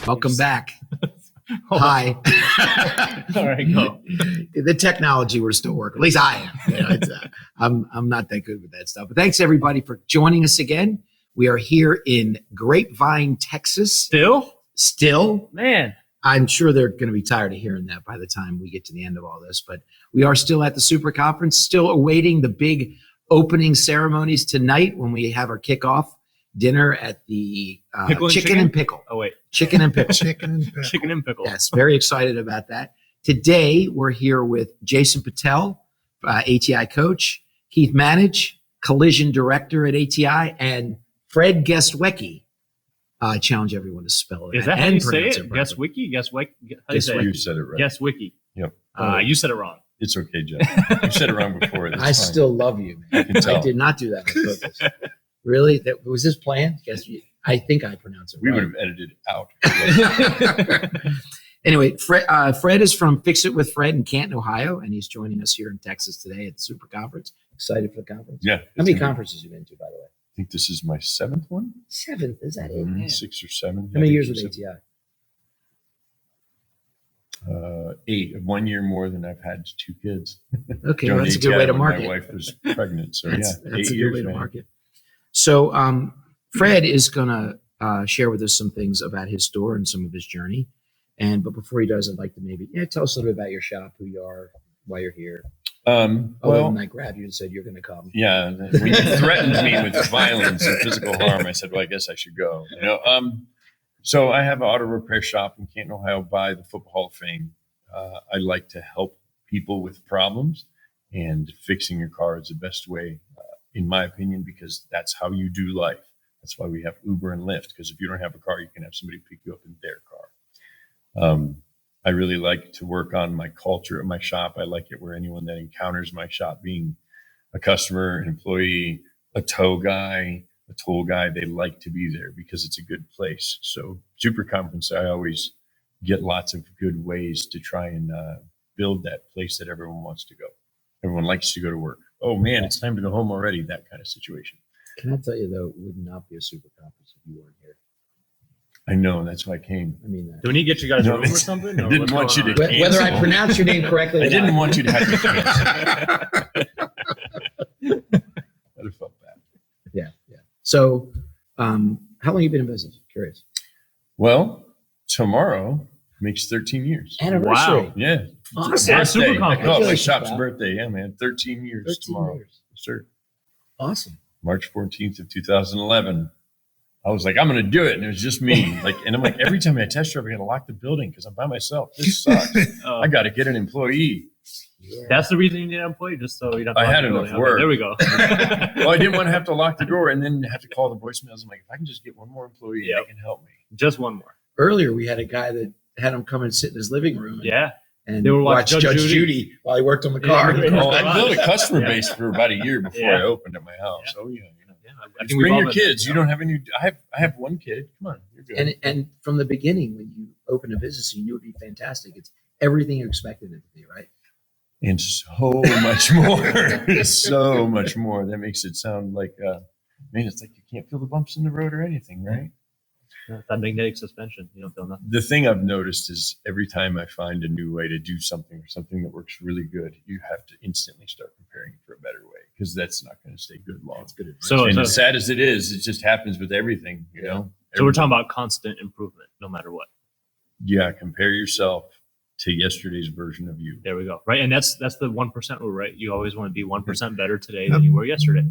Welcome back. Hi. All right, go. The technology, we're still working. At least I am. You know, I'm not that good with that stuff. But thanks everybody for joining us again. We are here in Grapevine, Texas. Still, Man. I'm sure they're going to be tired of hearing that by the time we get to the end of all this. But we are still at the Super Conference, still awaiting the big opening ceremonies tonight when we have our kickoff dinner at the Chicken and Pickle. Oh, wait. Chicken and Pickle. Chicken and Pickle. Yes, very excited about that. Today, we're here with Jason Patel, ATI coach, Keith Manich, collision director at ATI, and Fred Gestwicki. I challenge everyone to spell it. Is that how you say it? Gestwicki? How do you say it? You said it right. Gestwicki. Yep. You said it wrong. It's okay, Jeff. You said it wrong before. I still love you, man. I did not do that on purpose. Really? That was his plan? I think I pronounced it We right. would have edited it out. Anyway, Fred is from Fix It with Fred in Canton, Ohio, and he's joining us here in Texas today at the Super Conference. Excited for the conference? Yeah. How many conferences have you been to, by the way? I think this is my 7th one. 7th? Is that it? Man. 6 or 7. How many years with ATI? 8. 1 year more than I've had 2 kids. Okay, well, that's a good way to market. My wife was pregnant, so that's 8 a good years, way to man. market. So Fred is going to share with us some things about his store and some of his journey. But before he does, I'd like to maybe tell us a little bit about your shop, who you are, why you're here. Well, I grabbed you and said you're going to come. Yeah, when you threatened me with violence and physical harm, I said, "Well, I guess I should go." You know, so I have an auto repair shop in Canton, Ohio, by the Football Hall of Fame. I like to help people with problems, and fixing your car is the best way, in my opinion, because that's how you do life. That's why we have Uber and Lyft, because if you don't have a car, you can have somebody pick you up in their car. I really like to work on my culture at my shop. I like it where anyone that encounters my shop, being a customer, an employee, a tow guy, a tool guy, they like to be there because it's a good place. So Super Conference, I always get lots of good ways to try and build that place that everyone wants to go. Everyone likes to go to work. Oh man, it's time to go home already. That kind of situation. Can I tell you, though, it would not be a Super Conference if you weren't here. I know, that's why I came. I mean, Do we need to get you guys a room or something? I didn't want you to cancel. whether I pronounce your name correctly or I didn't not. want you to have to cancel. I'd have felt bad. Yeah. So how long have you been in business? Curious. Well, tomorrow makes 13 years. Anniversary. Wow. Yeah. Awesome. Yeah, Super Birthday. Conference. Oh, my Congratulations, shop's Bob. birthday. Yeah, man. 13 years 13 tomorrow. years. Yes, sir. Awesome. March 14th of 2011. I was like, I'm going to do it. And it was just me. And I'm like, every time I test drive, I got to lock the building because I'm by myself. This sucks. I got to get an employee. Yeah. That's the reason you need an employee, just so you don't. I had enough work. There we go. Well, I didn't want to have to lock the door and then have to call the voicemails. I'm like, if I can just get one more employee, Yep. they can help me. Just one more. Earlier, we had a guy that had him come and sit in his living room Yeah. and They were watch watching Judge Judge Judy while he worked on the car. Yeah. Oh, I built a customer Yeah. base for about a year before Yeah. I opened at my house. Yeah. Oh, yeah. Yeah, I Just think we've bring all your been kids. there. You don't have any. I have one kid. Come on, you're good. And from the beginning, when you opened a business, you knew it would be fantastic. It's everything you expected it to be, right? And so much more. So much more. That makes it sound like, man, it's like you can't feel the bumps in the road or anything, right? Yeah, that magnetic suspension, you don't feel nothing. The thing I've noticed is every time I find a new way to do something or something that works really good, you have to instantly start preparing for a better way because that's not going to stay good long. That's good advice. So- And as sad as it is, it just happens with everything, you know? So we're talking about constant improvement, no matter what. Yeah, compare yourself to yesterday's version of you. There we go. Right, and that's the 1% rule, right? You always want to be 1% better today than you were yesterday.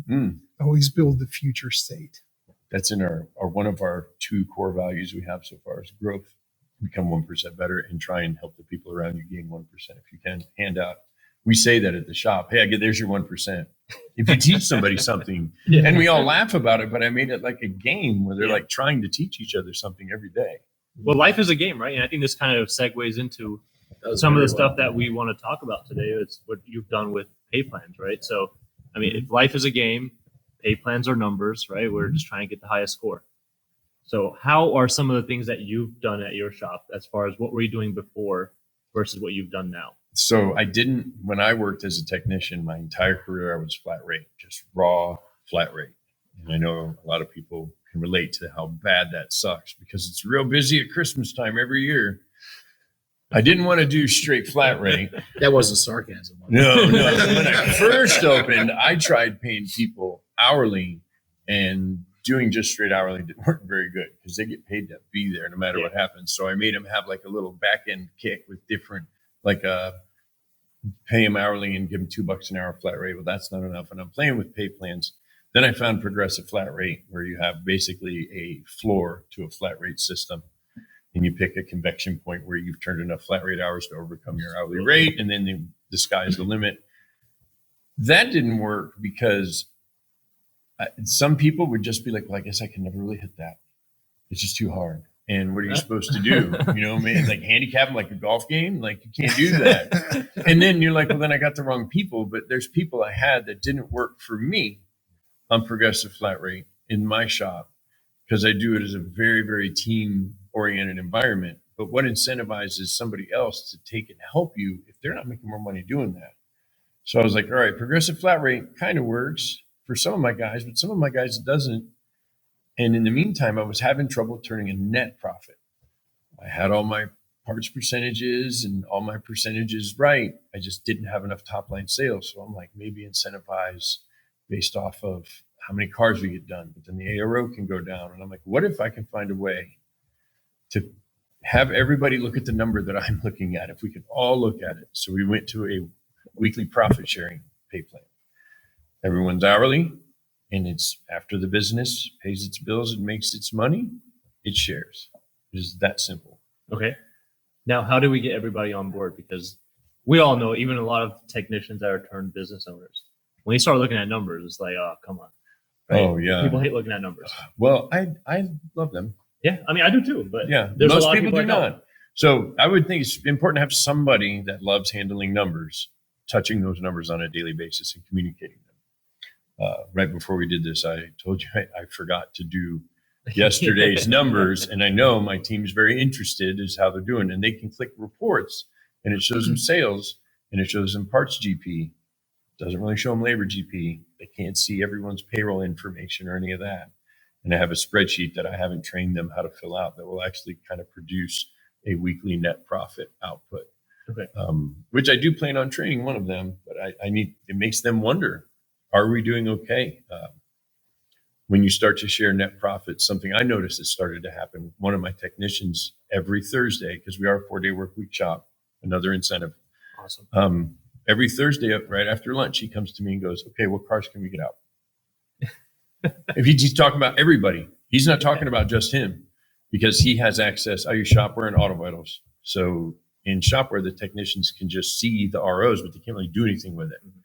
Always build the future state. That's in our one of our 2 core values we have so far is growth. Become 1% better and try and help the people around you gain 1% if you can. Hand out. We say that at the shop. Hey, there's your 1%. If you teach somebody something, and we all laugh about it, but I made it like a game where they're like trying to teach each other something every day. Well, life is a game, right? And I think this kind of segues into some of the stuff that we want to talk about today. Is what you've done with pay plans, right? So, I mean, if life is a game, pay plans are numbers, right? We're just trying to get the highest score. So how are some of the things that you've done at your shop as far as what were you doing before versus what you've done now? So when I worked as a technician, my entire career, I was flat rate, just raw flat rate. And I know a lot of people can relate to how bad that sucks because it's real busy at Christmas time every year. I didn't want to do straight flat rate. That wasn't sarcasm. No. When I first opened, I tried paying people hourly, and doing just straight hourly didn't work very good because they get paid to be there no matter what happens. So I made them have like a little back end kick with different, like pay them hourly and give them $2 an hour flat rate. Well, that's not enough. And I'm playing with pay plans. Then I found progressive flat rate, where you have basically a floor to a flat rate system. And you pick a convection point where you've turned enough flat rate hours to overcome your hourly rate, and then the sky's the limit. That didn't work because some people would just be like, well, I guess I can never really hit that. It's just too hard. And what are you supposed to do? Like handicap them like a golf game? Like, you can't do that. And then you're like, well, then I got the wrong people. But there's people I had that didn't work for me on progressive flat rate in my shop, because I do it as a very, very team-oriented environment. But what incentivizes somebody else to take and help you if they're not making more money doing that? So I was like, all right, progressive flat rate kind of works for some of my guys, but some of my guys it doesn't. And in the meantime, I was having trouble turning a net profit. I had all my parts percentages and all my percentages right. I just didn't have enough top-line sales. So I'm like, maybe incentivize based off of how many cars we get done, but then the ARO can go down. And I'm like, what if I can find a way to have everybody look at the number that I'm looking at, if we could all look at it? So we went to a weekly profit sharing pay plan. Everyone's hourly, and it's after the business pays its bills and makes its money, it shares. It is that simple. Okay. Now, how do we get everybody on board? Because we all know, even a lot of technicians that are turned business owners, when you start looking at numbers, it's like, oh, come on. Right? Oh, yeah. People hate looking at numbers. Well, I love them. Yeah, I mean, I do too. But yeah, there's most a lot people of people do that not. don't. So I would think it's important to have somebody that loves handling numbers, touching those numbers on a daily basis and communicating them. Right before we did this, I told you I forgot to do yesterday's numbers, and I know my team is very interested as how they're doing, and they can click reports, and it shows them sales, and it shows them parts GP. Doesn't really show them labor GP. They can't see everyone's payroll information or any of that. And I have a spreadsheet that I haven't trained them how to fill out that will actually kind of produce a weekly net profit output. Okay. Which I do plan on training one of them, but it makes them wonder, are we doing okay? When you start to share net profits, something I noticed that started to happen. One of my technicians every Thursday, because we are a 4-day work week shop, another incentive. Awesome. Every Thursday, right after lunch, he comes to me and goes, okay, what cars can we get out? If he's talking about everybody, he's not talking about just him, because he has access. I use Shopware and Auto Vitals. So in Shopware, the technicians can just see the ROs, but they can't really do anything with it. Mm-hmm.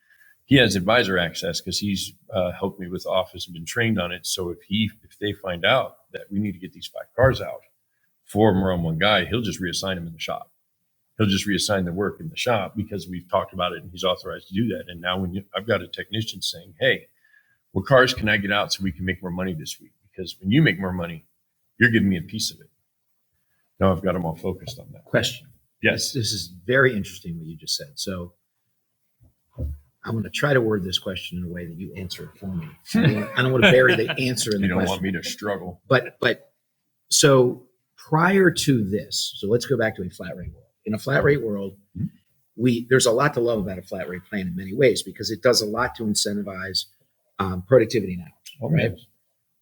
He has advisor access because he's helped me with Office and been trained on it. So if they find out that we need to get these 5 cars out, 4 of them are on one guy, he'll just reassign them in the shop. He'll just reassign the work in the shop because we've talked about it and he's authorized to do that. And now I've got a technician saying, hey, what cars can I get out so we can make more money this week? Because when you make more money, you're giving me a piece of it. Now I've got them all focused on that. Question. Yes. This is very interesting what you just said. So I'm going to try to word this question in a way that you answer it for me. I don't want to bury the answer in the question. You don't want me to struggle. But so prior to this, so let's go back to a flat rate world. In a flat rate world, there's a lot to love about a flat rate plan in many ways, because it does a lot to incentivize productivity now, right? Yes.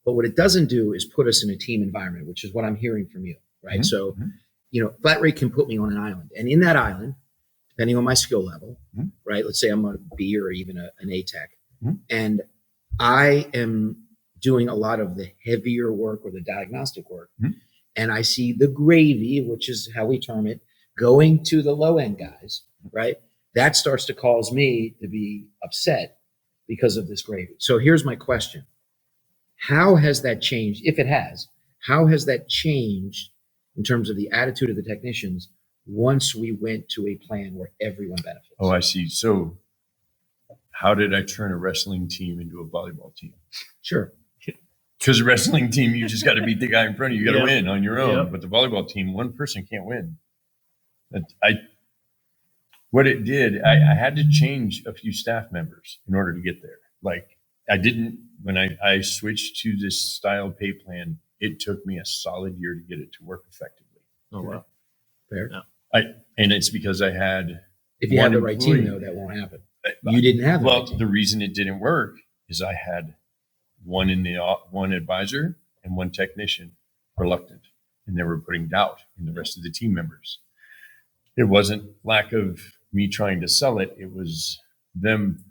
But what it doesn't do is put us in a team environment, which is what I'm hearing from you, right? So, flat rate can put me on an island, and in that island, depending on my skill level, right? Let's say I'm a B or even an A tech, and I am doing a lot of the heavier work or the diagnostic work, and I see the gravy, which is how we term it, going to the low end guys, right? That starts to cause me to be upset because of this gravy. So here's my question. How has that changed? If it has, how has that changed in terms of the attitude of the technicians once we went to a plan where everyone benefits? Oh, I see. So how did I turn a wrestling team into a volleyball team? Sure. Because a wrestling team, you just got to beat the guy in front of you. You got to win on your own. But the volleyball team, one person can't win. What it did, I had to change a few staff members in order to get there. Like, I didn't when I switched to this style pay plan, it took me a solid year to get it to work effectively. Oh wow. Fair. Yeah. And it's because I had If you have one the right team, employee. though, that won't happen. You didn't have the Well, right team. the reason it didn't work is I had one advisor and one technician reluctant, and they were putting doubt in the rest of the team members. It wasn't lack of me trying to sell it. It was them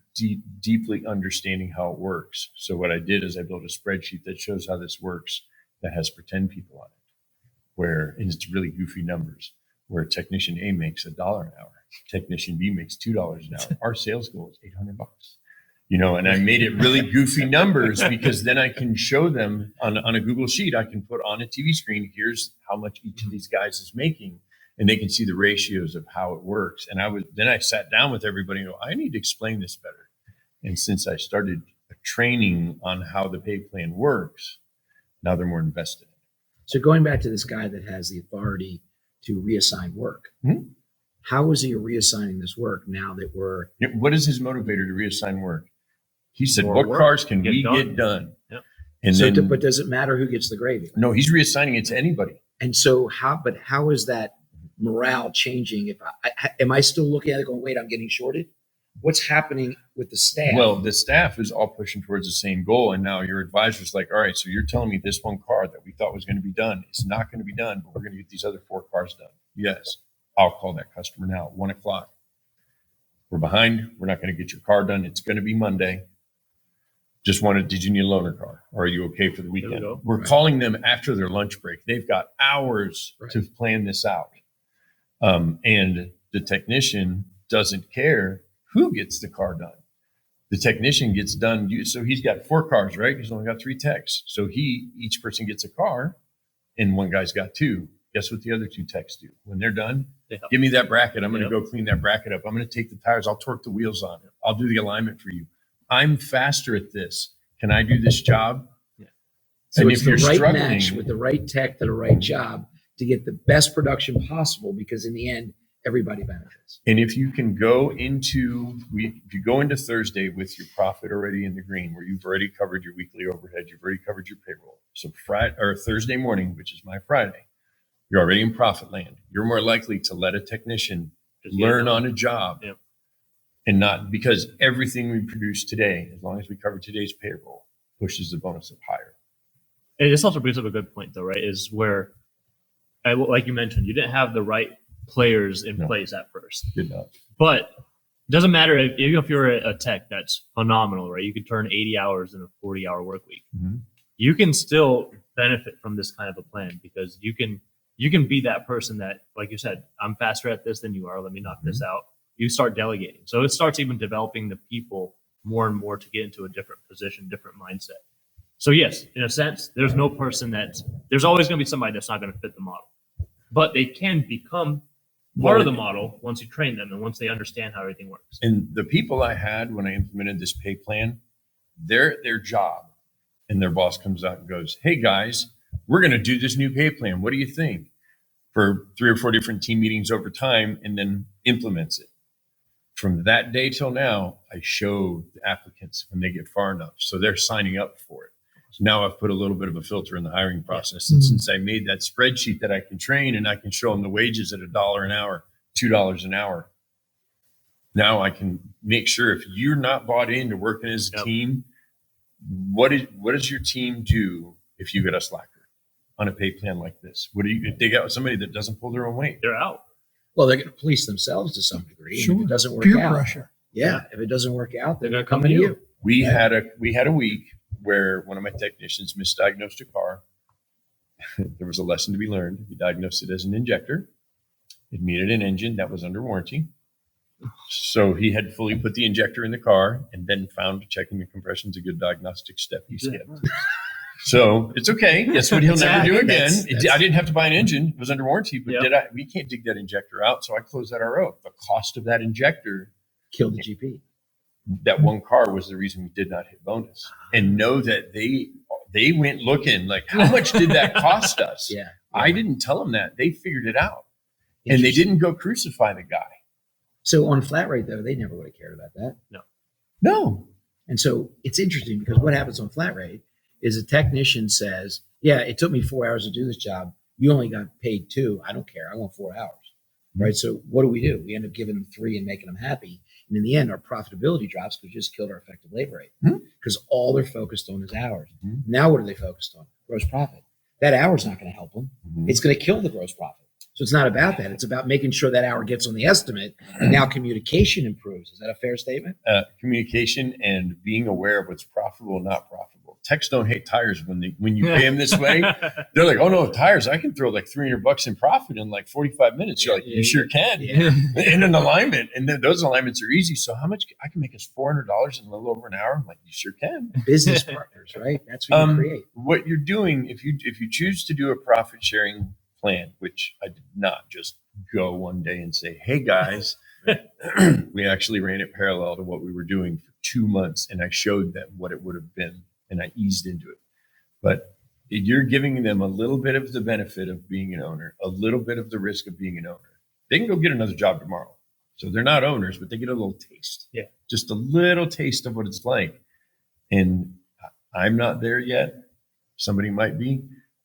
deeply understanding how it works. So what I did is I built a spreadsheet that shows how this works that has pretend people on it, and it's really goofy numbers, where technician A makes $1 an hour, technician B makes $2 an hour. Our sales goal is $800. And I made it really goofy numbers because then I can show them on a Google sheet. I can put on a TV screen, here's how much each of these guys is making, and they can see the ratios of how it works. And I sat down with everybody and I need to explain this better. And since I started a training on how the pay plan works, now they're more invested. So going back to this guy that has the authority to reassign work, how is he reassigning this work now that we're... What is his motivator to reassign work? He said, More what work cars can get we done. get done? Yep. And so then, but does it matter who gets the gravy? no, he's reassigning it to anybody. And so how is that morale changing? If am I still looking at it going, wait, I'm getting shorted? What's happening with the staff? Well, the staff is all pushing towards the same goal. And now your advisor's like, all right, so you're telling me this one car that we thought was going to be done is not going to be done, but we're going to get these other 4 cars done. Yes. I'll call that customer now at 1:00. We're behind. We're not going to get your car done. It's going to be Monday. Did you need a loaner car? Or are you okay for the weekend? We're calling them after their lunch break. They've got hours to plan this out. And the technician doesn't care who gets the car done. The technician gets done. So he's got 4 cars, right? He's only got 3 techs. So each person gets a car and one guy's got 2. Guess what the other 2 techs do? When they're done, give me that bracket. I'm going to go clean that bracket up. I'm going to take the tires. I'll torque the wheels on it. I'll do the alignment for you. I'm faster at this. Can I do this job? Yeah. So and it's if you're the right struggling match with the right tech to the right job to get the best production possible, because in the end, everybody benefits. And if you can go into Thursday with your profit already in the green, where you've already covered your weekly overhead, you've already covered your payroll. So Thursday morning, which is my Friday, you're already in profit land. You're more likely to let a technician learn on a job. Yep. And not because everything we produce today, as long as we cover today's payroll, pushes the bonus up higher. And this also brings up a good point, though, right? Is where, like you mentioned, you didn't have the right players in place at first. Did not. But it doesn't matter even if you're a tech that's phenomenal, right? You can turn 80 hours in a 40-hour work week. Mm-hmm. You can still benefit from this kind of a plan because you can be that person that, like you said, I'm faster at this than you are. Let me knock this out. You start delegating. So it starts even developing the people more and more to get into a different position, different mindset. So yes, in a sense, there's no person there's always going to be somebody that's not going to fit the model, but they can become part of the model once you train them and once they understand how everything works. And the people I had when I implemented this pay plan, their job and their boss comes out and goes, hey guys, we're going to do this new pay plan. What do you think? For 3 or 4 different team meetings over time, and then implements it. From that day till now, I show the applicants when they get far enough. So they're signing up for it. So now I've put a little bit of a filter in the hiring process. And since I made that spreadsheet that I can train and I can show them the wages at $1 an hour, $2 an hour, now I can make sure if you're not bought into working as a team, what does your team do if you get a slacker on a pay plan like this? If they got somebody that doesn't pull their own weight? They're out. Well, they're going to police themselves to some degree. Sure. And if it doesn't work Peer out, pressure. if it doesn't work out, they're They're going to come to you. We had a week where one of my technicians misdiagnosed a car. There was a lesson to be learned. He diagnosed it as an injector. It needed an engine that was under warranty. So he had fully put the injector in the car and then found checking the compression is a good diagnostic step he skipped. So it's okay. That's what he'll never do again. I didn't have to buy an engine. It was under warranty, but we can't dig that injector out. So I closed that RO. The cost of that injector Killed the GP. That one car was the reason we did not hit bonus. And know that they went looking like, how much did that cost us? I didn't tell them that. They figured it out. And they didn't go crucify the guy. So on flat rate, though, they never would have cared about that. No. And so it's interesting because what happens on flat rate is a technician says, yeah, it took me 4 hours to do this job. You only got paid 2. I don't care. I want 4 hours. Right. So what do? We end up giving them 3 and making them happy. And in the end, our profitability drops because we just killed our effective labor rate because all they're focused on is hours. Now, what are they focused on? Gross profit. That hour's not going to help them. It's going to kill the gross profit. So it's not about that. It's about making sure that hour gets on the estimate. And now communication improves. Is that a fair statement? Communication and being aware of what's profitable and not profitable. Techs don't hate tires when you pay them this way. They're like, oh no, tires! I can throw like $300 in profit in like 45 minutes. You're like, you sure can. Yeah. In an alignment, and then those alignments are easy. So how much I can make us $400 in a little over an hour? I'm like, you sure can. Business partners, right? That's what you create. What you're doing if you choose to do a profit sharing plan, which I did not just go one day and say, hey guys, we actually ran it parallel to what we were doing for 2 months, and I showed them what it would have been. And I eased into it. But you're giving them a little bit of the benefit of being an owner, a little bit of the risk of being an owner. They can go get another job tomorrow. So they're not owners, but they get a little taste. Yeah. Just a little taste of what it's like. And I'm not there yet. Somebody might be.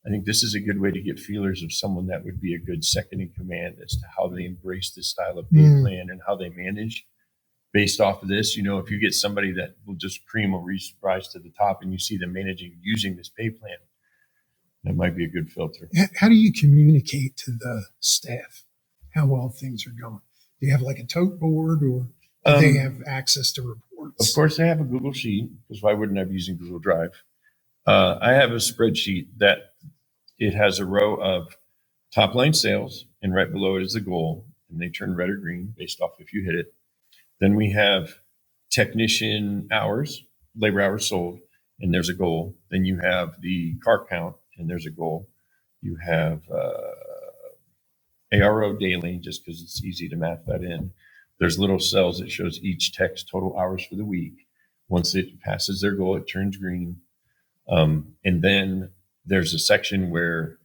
I think this is a good way to get feelers of someone that would be a good second in command as to how they embrace this style of pay plan and how they manage. Based off of this, if you get somebody that will just cream or rise to the top and you see them managing using this pay plan, that might be a good filter. How do you communicate to the staff how well things are going? Do you have like a tote board, or do they have access to reports? Of course, I have a Google Sheet, because why wouldn't I be using Google Drive? I have a spreadsheet that it has a row of top line sales, and right below it is the goal, and they turn red or green based off if you hit it. Then we have technician hours, labor hours sold, and there's a goal. Then you have the car count, and there's a goal. You have ARO daily, just because it's easy to math that in. There's little cells that shows each tech's total hours for the week. Once it passes their goal, it turns green. And then there's a section where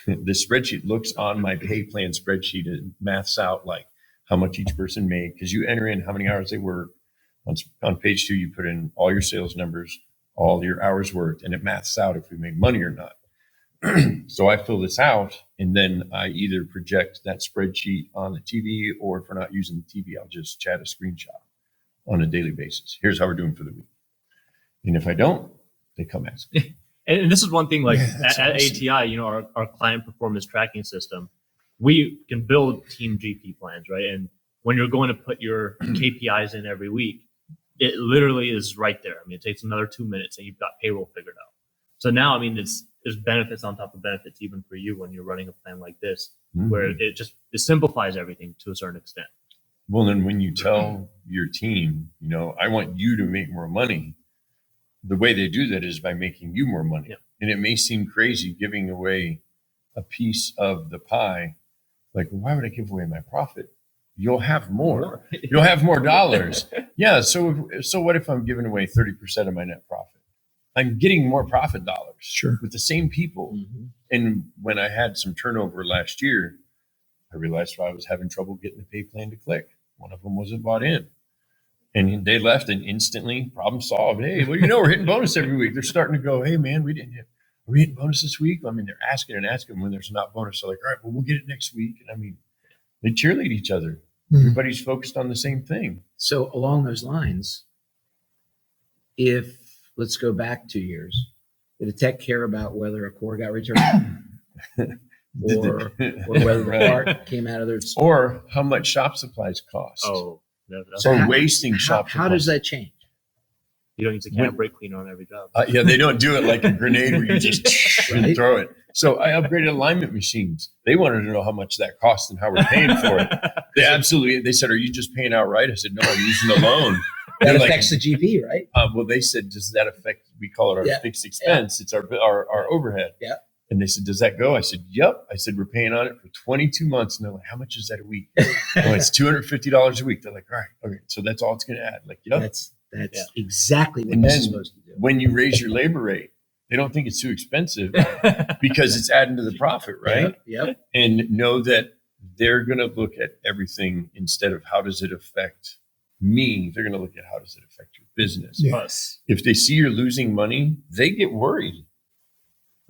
the spreadsheet looks on my pay plan spreadsheet and maths out like how much each person made, because you enter in how many hours they work. On page 2, you put in all your sales numbers, all your hours worked, and it maths out if we made money or not. So I fill this out, and then I either project that spreadsheet on the TV, or if we're not using the TV, I'll just chat a screenshot on a daily basis. Here's how we're doing for the week. And if I don't, they come ask me. And this is one thing, like at awesome. ATI, our client performance tracking system, we can build team GP plans, right? And when you're going to put your KPIs in every week, it literally is right there. I mean, it takes another 2 minutes and you've got payroll figured out. So now, there's benefits on top of benefits even for you when you're running a plan like this, where it simplifies everything to a certain extent. Well, then when you tell your team, I want you to make more money, the way they do that is by making you more money. Yeah. And it may seem crazy giving away a piece of the pie. Like, why would I give away my profit? You'll have more. You'll have more dollars. Yeah. So what if I'm giving away 30% of my net profit? I'm getting more profit dollars. Sure. With the same people. And when I had some turnover last year, I realized I was having trouble getting the pay plan to click. One of them wasn't bought in. And they left and instantly problem solved. Hey, well, we're hitting bonus every week. They're starting to go, hey, man, are we hitting bonus this week? They're asking and asking when there's not bonus. So like, all right, well, we'll get it next week. And they cheerlead each other. Everybody's focused on the same thing. So along those lines, let's go back 2 years, did a tech care about whether a core got returned or whether the part came out of their... Or how much shop supplies cost. Oh, So wasting shop How supplies. does that change? you don't use a can brake cleaner on every job. Yeah, they don't do it like a grenade where you just Right. throw it. So I upgraded alignment machines. They wanted to know how much that cost and how we're paying for it. They said, are you just paying outright? I said, no, I'm using the loan. That They're affects the GP, right? Well, they said, does that affect, we call it our fixed expense. It's our overhead. Yeah. And they said, does that go? I said, yep. I said, we're paying on it for 22 months. And they're like, how much is that a week? Oh, it's $250 a week. They're like, all right, okay. So that's all it's going to add. Like, yep. That's exactly what And this then is supposed to do. when you raise your labor rate, they don't think it's too expensive because it's adding to the profit, right? Yep. And know that they're going to look at everything instead of how does it affect me. They're going to look at how does it affect your business. Yeah. Us. If they see you're losing money, they get worried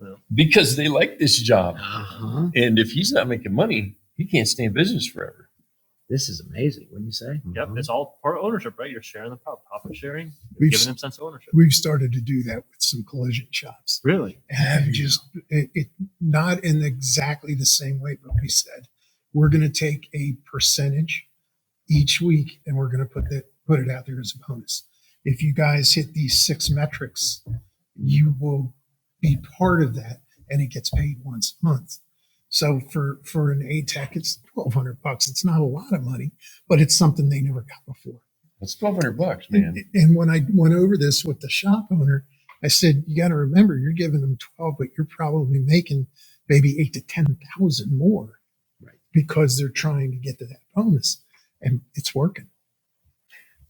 Yeah. because they like this job. Uh-huh. And if he's not making money, he can't stay in business forever. This is amazing, wouldn't you say? Yep, it's all part of ownership, right? You're sharing the profit sharing, We've- giving them sense of ownership. We've started to do that with some collision shops. Really? And just it not in exactly the same way, but we said we're going to take a percentage each week and we're going to put it out there as a bonus. If you guys hit these 6 metrics, you will be part of that, and it gets paid once a month. So for an A-Tech, it's $1,200. It's not a lot of money, but it's something they never got before. That's $1,200, man. And when I went over this with the shop owner, I said, you got to remember, you're giving them 12, but you're probably making maybe 8 to 10,000 more, Right? Because they're trying to get to that bonus, and it's working.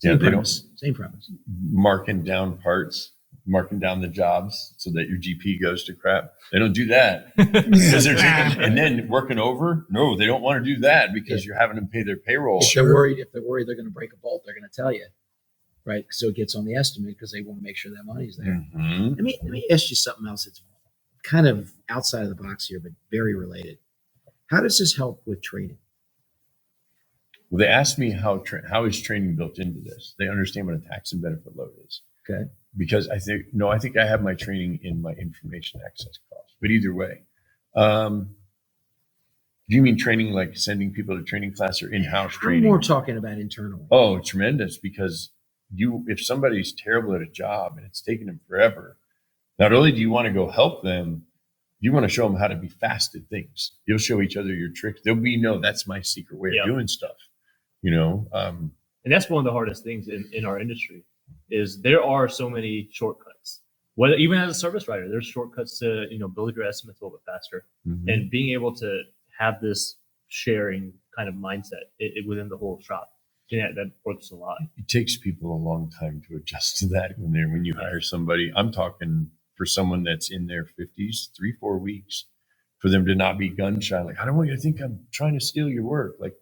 Yeah, Same they don't premise. Same premise. marking down parts, marking down the jobs so that your GP goes to crap. They don't do that because they're taking, and then working over. No, they don't want to do that because you're having them pay their payroll. If they're worried they're going to break a bolt, they're going to tell you, right? So it gets on the estimate because they want to make sure that money's there. Mhm. Let me ask you something else. It's kind of outside of the box here, but very related. How does this help with training? Well, they asked me how is training built into this. They understand what a tax and benefit load is. Okay. Because I think I have my training in my information access cost. But either way, do you mean training like sending people to training class or in-house I'm training? more talking about internally. Oh, tremendous! Because if somebody's terrible at a job and it's taking them forever, not only do you want to go help them, you want to show them how to be fast at things. You'll show each other your tricks. There'll be that's my secret way of doing stuff. And that's one of the hardest things in our industry is there are so many shortcuts. Whether even as a service writer, there's shortcuts to build your estimates a little bit faster, Mhm. and being able to have this sharing kind of mindset within the whole shop. Yeah, that works a lot. It takes people a long time to adjust to that when you hire somebody. I'm talking for someone that's in their 50s, 3-4 weeks, for them to not be gun shy. Like, I don't want you to think I'm trying to steal your work. Like,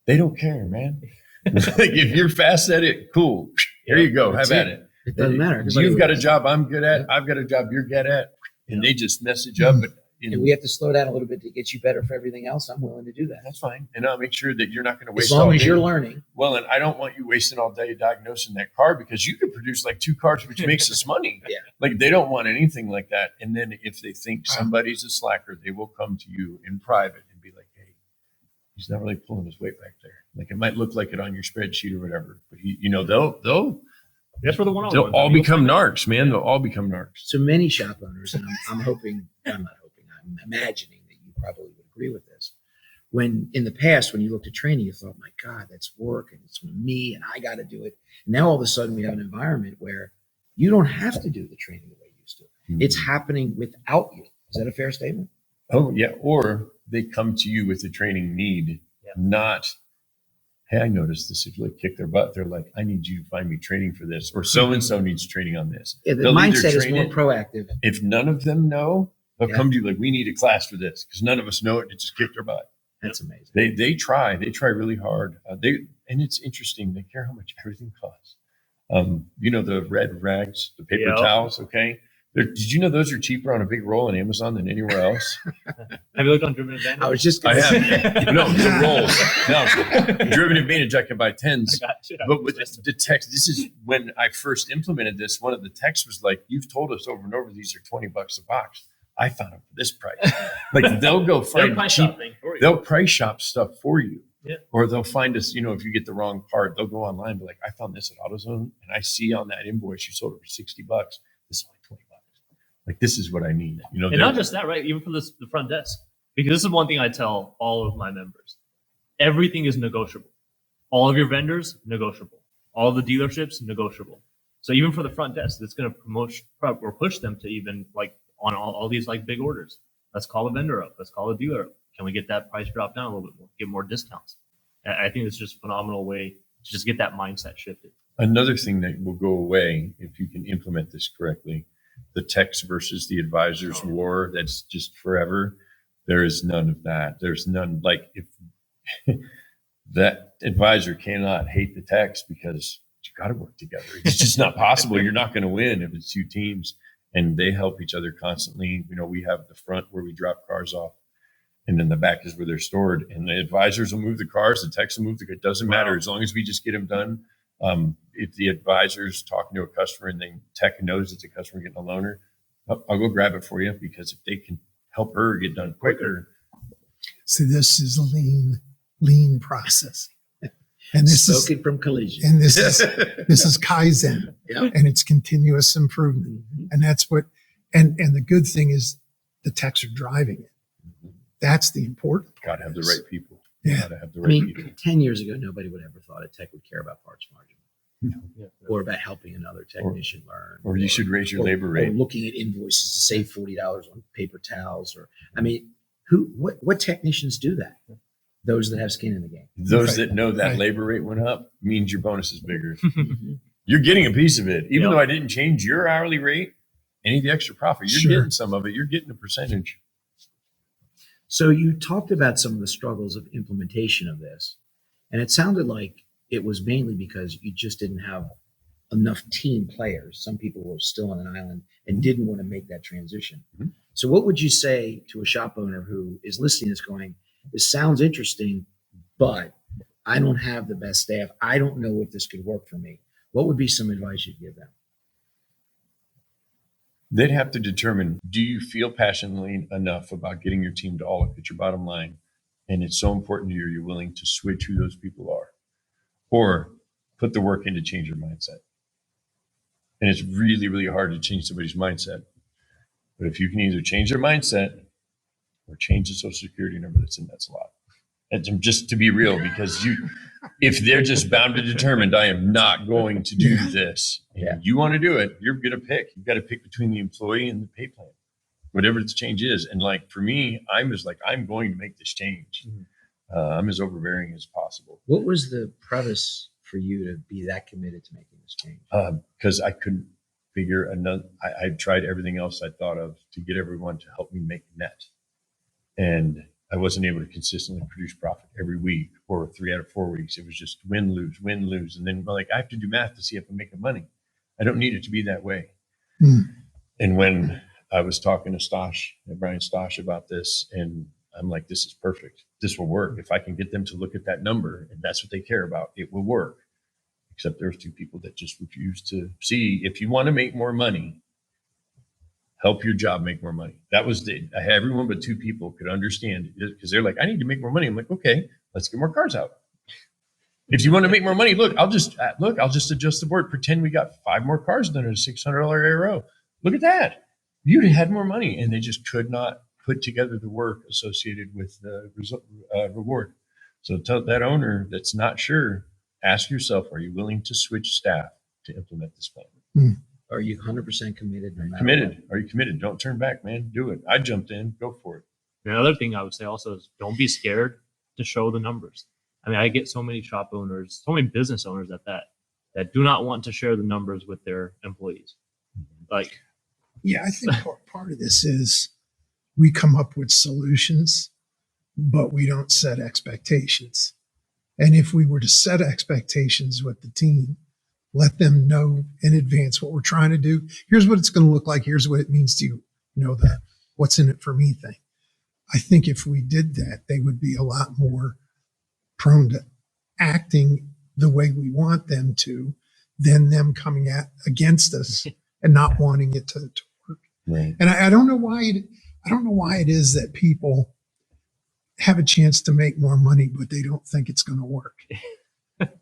they don't care, man. Like, if you're fast at it, cool. Here you go. That's Have at it. it. It doesn't matter. You've got a job I'm good at. I've got a job you're good at. And they just message up. But And we have to slow down a little bit to get you better for everything else. I'm willing to do that. that's fine. And I'll make sure that you're not going to waste As long all as day. you're learning. Well, and I don't want you wasting all day diagnosing that car because you could produce like 2 cars, which makes us money. Yeah. Like they don't want anything like that. And then if they think somebody's a slacker, they will come to you in private and be like, hey, he's not really pulling his weight back there. Like it might look like it on your spreadsheet or whatever, but they'll That's for the one-on-one. all become narcs, man. They'll all become narcs. So many shop owners, and I'm imagining that you probably would agree with this. When in the past, when you looked at training, you thought, my God, that's work and it's me and I got to do it. And now all of a sudden we have an environment where you don't have to do the training the way you used to. It's happening without you. Is that a fair statement? Oh, yeah. Or they come to you with a training need, not, hey, I noticed this. If you kick their butt, they're like, I need you to find me training for this, or so-and-so needs training on this. Yeah, the They'll either mindset is train more it- proactive. If none of them know, they'll Yeah. come to you like, we need a class for this because none of us know it. And it just kicked our butt. That's amazing. They try really hard. And it's interesting. They care how much everything costs. The red rags, the paper towels. Okay. Did you know those are cheaper on a big roll on Amazon than anywhere else? Have you looked on Driven Advantage? I was just I going to say. have. No, the rolls. No, Driven Advantage, I can buy 10s. But with the text, this is when I first implemented this. One of the texts was like, "You've told us over and over these are $20 a box. I found them for this price." Like they'll go find cheap. They'll price shop stuff for you, or they'll find us. If you get the wrong part, they'll go online and be like, "I found this at AutoZone, and I see on that invoice you sold it for $60. This is only $20. Like this is what I need." And not just that, right? Even for the front desk, because this is one thing I tell all of my members: everything is negotiable. All of your vendors, negotiable. All of the dealerships, negotiable. So even for the front desk, it's going to promote or push them to even like on all these like big orders. Let's call a vendor up. Let's call a dealer up. Can we get that price dropped down a little bit more? Get more discounts. I think it's just a phenomenal way to just get that mindset shifted. Another thing that will go away if you can implement this correctly, the techs versus the advisors war, that's just forever. There is none of that. There's none. Like if that advisor cannot hate the techs because got to work together. It's just not possible. You're not going to win if it's two teams, and they help each other constantly. We have the front where we drop cars off, and then the back is where they're stored. And the advisors will move the cars, the techs will move it doesn't matter as long as we just get them done. If the advisor's talking to a customer and the tech knows it's a customer getting a loaner, I'll go grab it for you, because if they can help her get done quicker. So this is lean process. And this Spoken from collision. and this is Kaizen, Yep. and it's continuous improvement. And that's what, and the good thing is the techs are driving it. That's the important Got part. to have the right people. Yeah. Got to have the I right mean, people. 10 years ago, nobody would ever thought a tech would care about parts margin Yeah. or about helping another technician learn. Or you should raise your or- labor or rate. looking at invoices to save $40 on paper towels. What technicians do that? Those that have skin in the game. Those Right. that know that Right. labor rate went up means your bonus is bigger. You're getting a piece of it. Even Yep. though I didn't change your hourly rate, any of the extra profit, you're Sure. getting some of it. You're getting a percentage. So you talked about some of the struggles of implementation of this, and it sounded like it was mainly because you just didn't have enough team players. Some people were still on an island and didn't want to make that transition. Mhm. So what would you say to a shop owner who is listening to this going, this sounds interesting, but I don't have the best staff. I don't know if this could work for me. What would be some advice you'd give them? They'd have to determine, do you feel passionately enough about getting your team to all look at your bottom line? And it's so important to you, you're willing to switch who those people are, or put the work in to change your mindset. And it's really, really hard to change somebody's mindset. But if you can either change their mindset or change the social security number that's in, that's a lot. And just to be real, because if they're just bound and determined, I am not going to do this. And Yeah. you want to do it, you're going to pick. You've got to pick between the employee and the pay plan, whatever the change is. And like for me, I'm just like, I'm going to make this change. I'm as overbearing as possible. What was the preface for you to be that committed to making this change? Because I couldn't figure another. I tried everything else I thought of to get everyone to help me make net, and I wasn't able to consistently produce profit every week or 3 out of 4 weeks. It was just win, lose, and then like I have to do math to see if I'm making money. I don't need it to be that way. And when I was talking to Brian Stosh about this, and I'm like, this is perfect. This will work. If I can get them to look at that number and that's what they care about, it will work. Except there's two people that just refuse to see. If you want to make more money, help your job make more money. That was I had everyone but two people could understand it, because they're like, I need to make more money. I'm like, okay, let's get more cars out. If you want to make more money, I'll just adjust the board. Pretend we got 5 more cars than a $600 ARO. Look at that. You had more money, and they just could not put together the work associated with the reward. So tell that owner that's not sure, ask yourself, are you willing to switch staff to implement this plan? Are you 100% committed? No matter Committed. Are you committed? Don't turn back, man. Do it. I jumped in. Go for it. Another thing I would say also is don't be scared to show the numbers. I mean, I get so many shop owners, so many business owners that do not want to share the numbers with their employees. Like, Yeah, I think part of this is we come up with solutions, but we don't set expectations. And if we were to set expectations with the team, let them know in advance what we're trying to do. Here's what it's going to look like. Here's what it means to you. That what's in it for me thing. I think if we did that, they would be a lot more prone to acting the way we want them to than them coming against us and not wanting it to work. Right. And I don't know why it is that people have a chance to make more money, but they don't think it's going to work.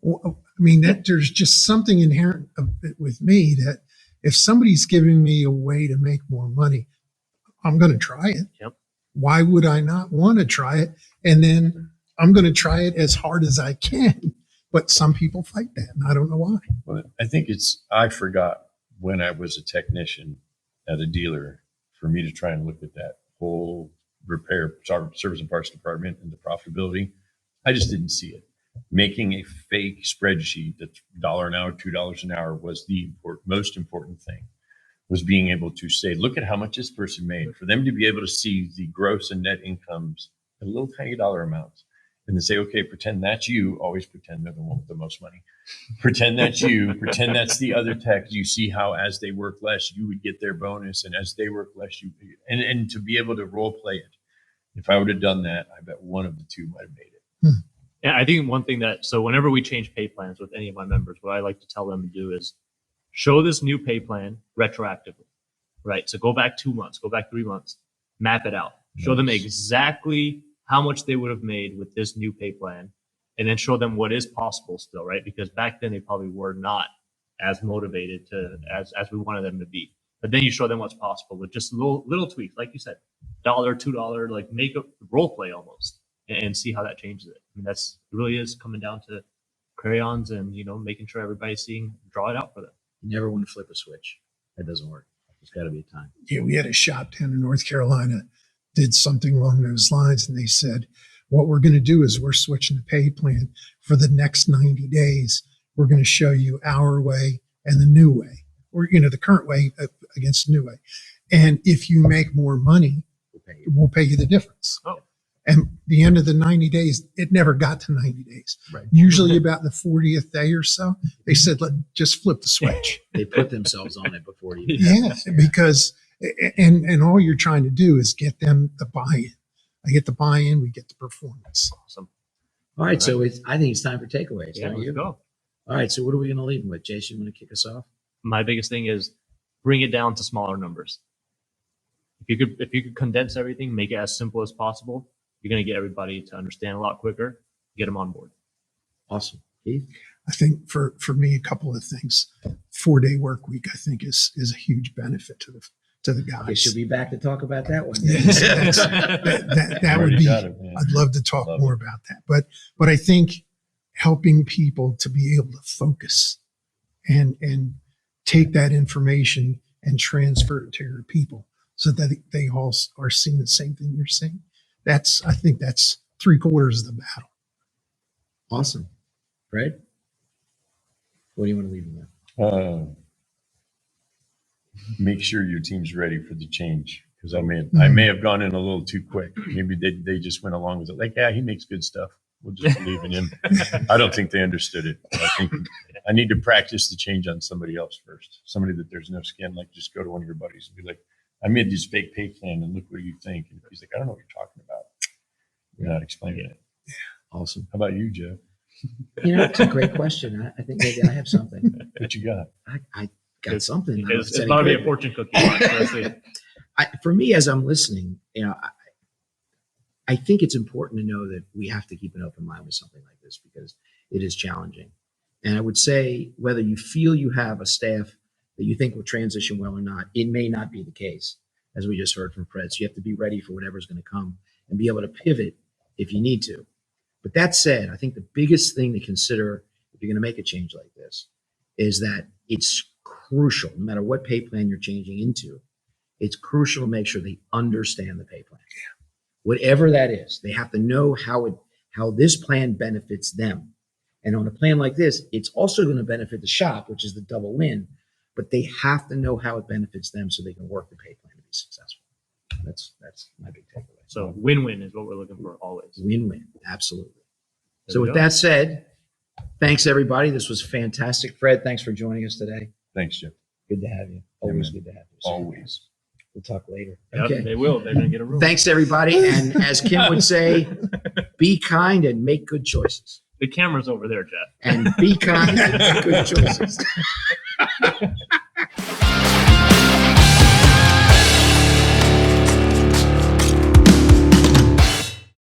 Well, I mean, there's just something inherent with me that if somebody's giving me a way to make more money, I'm going to try it. Yep. Why would I not want to try it? And then I'm going to try it as hard as I can. But some people fight that, and I don't know why. Well, I think I forgot when I was a technician at a dealer for me to try and look at that whole repair, service and parts department and the profitability. I just didn't see it. Making a fake spreadsheet that's $1 an hour, $2 an hour was the most important thing, was being able to say, look at how much this person made, for them to be able to see the gross and net incomes in little tiny dollar amounts. And then say, okay, pretend that's you. Always pretend they're the one with the most money. Pretend that's you. Pretend that's the other tech. You see how as they work less, you would get their bonus. And as they work less, and to be able to role play it. If I would have done that, I bet one of the two might have made it. And I think one thing so whenever we change pay plans with any of my members, what I like to tell them to do is show this new pay plan retroactively, right? So go back 2 months, go back 3 months, map it out, show them exactly how much they would have made with this new pay plan, and then show them what is possible still, right? Because back then they probably were not as motivated as we wanted them to be. But then you show them what's possible with just little tweaks, like you said, $1, $2, like make a role play almost, and see how that changes it. I mean, it really is coming down to crayons and, making sure everybody's draw it out for them. You never want to flip a switch. That doesn't work. There's got to be a time. Yeah, we had a shop down in North Carolina did something along those lines, and they said, what we're going to do is we're switching the pay plan for the next 90 days. We're going to show you our way and the new way, or, the current way against the new way. And if you make more money, we'll pay you the difference. Oh. And the end of the 90 days, it never got to 90 days. Right. Usually about the 40th day or so, they said, just flip the switch. They put themselves on it before you. Yeah, because, and all you're trying to do is get them the buy-in. I get the buy-in, we get the performance. Awesome. All right. So I think it's time for takeaways. Yeah, don't let's you? go. All right. So what are we going to leave them with? Jason, you want to kick us off? My biggest thing is bring it down to smaller numbers. If you could condense everything, make it as simple as possible, you're going to get everybody to understand a lot quicker, get them on board. Awesome. Keith? I think for me, a couple of things. 4-day work week, I think, is a huge benefit to the guys. Okay, she'll be back to talk about that one. Yes, that would be. I'd love to talk more about that, but I think helping people to be able to focus and take that information and transfer it to your people so that they all are seeing the same thing you're seeing. I think that's 3/4 of the battle. Awesome. Fred? What do you want to leave them with? Make sure your team's ready for the change. Because I may have gone in a little too quick. Maybe they just went along with it. Like, yeah, he makes good stuff. We'll just believe in him. I don't think they understood it. I think I need to practice the change on somebody else first. Somebody that there's no skin. Like, just go to one of your buddies and be like, I made this fake pay plan and look what you think. And he's like, I don't know what you're talking about. You're not explaining it. Awesome. How about you, Jeff? It's a great question. I think maybe I have something. What you got? I got something. It's about to be a fortune cookie. For me, as I'm listening, I think it's important to know that we have to keep an open mind with something like this because it is challenging. And I would say whether you feel you have a staff that you think will transition well or not, it may not be the case, as we just heard from Fred. So you have to be ready for whatever's going to come and be able to pivot if you need to. But that said, I think the biggest thing to consider if you're going to make a change like this is that it's crucial, no matter what pay plan you're changing into, it's crucial to make sure they understand the pay plan. Whatever that is, they have to know how this plan benefits them. And on a plan like this, it's also going to benefit the shop, which is the double win, but they have to know how it benefits them so they can work the pay plan to be successful. That's my big takeaway. So win-win is what we're looking for always. Win-win, absolutely. There So we with go. that said, thanks everybody. This was fantastic. Fred, thanks for joining us today. Thanks, Jeff. Good to have you. Always man. good to have you. Always. We'll talk later. Yep, Okay. they will. They're going to get a room. Thanks everybody. And as Kim would say, be kind and make good choices. The camera's over there, Jeff. And be kind and make good choices.